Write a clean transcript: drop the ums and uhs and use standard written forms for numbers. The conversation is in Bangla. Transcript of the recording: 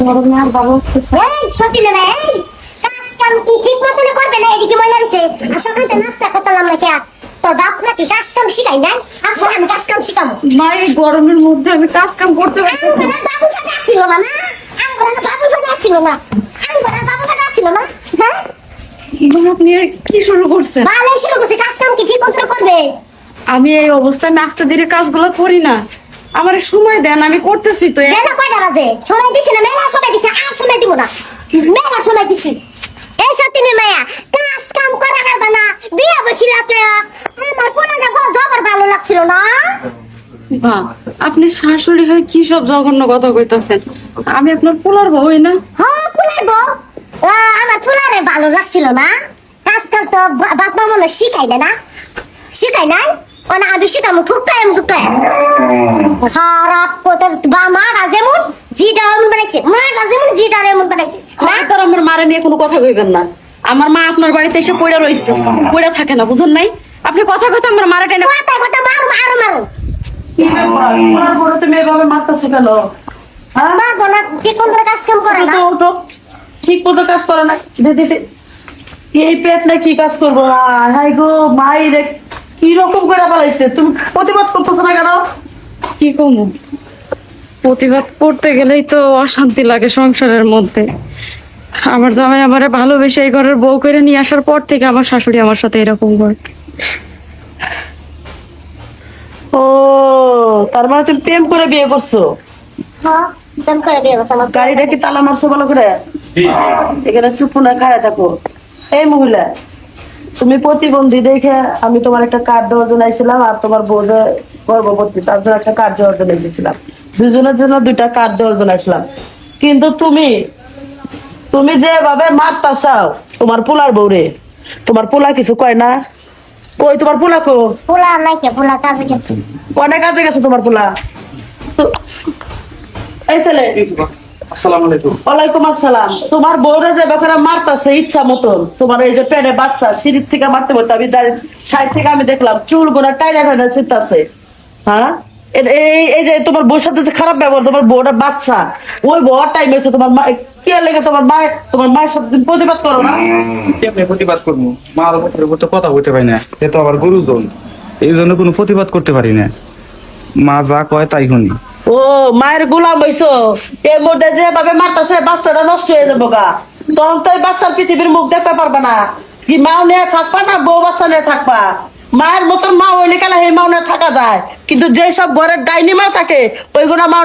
গরমের ব্যবস্থা এই ছোটি না এই কাজ কাম কি ঠিক মতন করবে না এদিকে ময়লা হইছে আর সকালে নাস্তা করতাম না কে তোর বাপ নাকি কাজ কাম শিখাই না আচ্ছা আমি কাজ কাম শিখামু মাই গরমের মধ্যে আমি কাজ কাম করতে পারতেছি না। বাবু ফাটা ছিল না না আঙ্গুরা বাবু ফাটা ছিল না আঙ্গুরা বাবু ফাটা ছিল না হ্যাঁ এবং আপনি কি শুরু করছেন? ভালো শুরু করছে কাজ কাম কি ঠিক মতন করবে আমি এই অবস্থায় নাস্তা দিয়ে কাজগুলো করি না, আমার সময় দেন, আমি করতেছি তো। মেলা কয়টা বাজে সময় দিছি না মেলা সময় দিছি আর সময় দিব না মেলা সময় দিছি এই সত্যি নে মায়া কাজ কাম করা যাবে না বিয়া বসিলা তো আমার কোনটা জবার ভালো লাগছিল না বা আপনি শাশুড়ি হয়ে কি সব জঘন্য কথা কইতাছেন? আমি আপনার পোলার বউই না? হ্যাঁ ফুলাইবো আমার ফুলারে ভালো লাগছিল না কাজ কাম তো বাপ মা মনে শিখাই না শিখাই নাই ওনা আমি শিখামু ঠুকটাই খারাপ কথা বা মারা যেমন জিটা এমন বানাইছে মারা যেমন জিটা এমন বানাইছে তার আমার মারে নিয়ে কোনো কথা কইবেন না। আমার মা আপনার বাড়িতে এসে পড়ে রয়েছে, পড়ে থাকে না, বুঝেন নাই? আপনি কথা কথা আমার মারা টেনে কথা কথা মারো মারো মারো আমার বড় তো মেয়ে বাবা মারতেছে কেন? মারবো না ঠিক মতো কাজ কাম করে না তো ঠিক মতো কাজ করে না, এই পেট না কি কাজ করবো? হাই গো মাই রে, কি রকম করে পালাইছে, তুমি প্রতিবাদ করতেছো না কেন? কি কমু, প্রতিবাদ করতে গেলেই তো অশান্তি লাগে সংসারের মধ্যে। আমার জামাই আমারে ভালোবেসে এই ঘরের বউ করে নিয়ে আসার পর থেকে আমার শাশুড়ি আমার সাথে এরকম করে। ও তার মানে তুমি প্রেম করে বিয়ে করছো? হ্যাঁ তেম করে বিয়ে করছে আমার গাড়িটা কি তালা মারছো ভালো করে? এখানে চুপ না খাড়া থাকো। এই মহিলা, তুমি প্রতিবন্ধী দেখে আমি তোমার একটা কার্ড দেওয়ার জন্য আইছিলাম, আর তোমার বউ যে গর্ভবতী তার জন্য একটা কার্ড দেওয়ার জন্য গেছিলাম। দুজনের জন্য দুইটা কার্ড দেওয়ার জন্য আসলাম। কিন্তু তুমি যেভাবে মারতা চাও তোমার পোলার বউরে, তোমার পোলা কিছু কয় না? কই তোমার পোলা কো? পোলা নাই কে পোলা কাজে গেছে অনেক কাজে গেছে তোমার পোলা। তো- এই ছেলে, আসসালামু আলাইকুম। ওয়ালাইকুম আসসালাম। তোমার বউরে যে বেকার মারতাছে ইচ্ছা মতন, তোমার এই যে পেটে বাচ্চা সিঁড়ির থেকে মারতে পারতো, আমি সাইড থেকে আমি দেখলাম চুল গোড়া টাইনা টাইনা চিন্তাছে। হ্যাঁ এই যে তোমার বউর সাথে যে খারাপ ব্যবহার, তোমার বউটা বাচ্চা, ওই বউর টাইম হয়েছে তোমার মা কি লেগে তোমার মায়ের সাথে তুমি প্রতিবাদ করো না? কেমনে প্রতিবাদ করবো? মার উপর তো কথা বলতে পারি না, এ তো আবার গুরুজন, এই জন্য কোনো প্রতিবাদ করতে পারি না। মা যা কয় তাই শুনি। ও মায়ের গোলাম হইছো, এর মধ্যে যেভাবে মারতাছে বাচ্চাটা নষ্ট হয়ে যাবো গা। তখন তো এই বাচ্চার পৃথিবীর মুখ দেখতে পারবা না। কি মাও নিয়ে থাকবা না বউ বাচ্চা নিয়ে থাকবা? মায়ের মতন মা হইলে কেন এই মাও নিয়ে থাকা যায়, কিন্তু যেসব ঘরের ডাইনি মা থাকে ওইগুলো মাও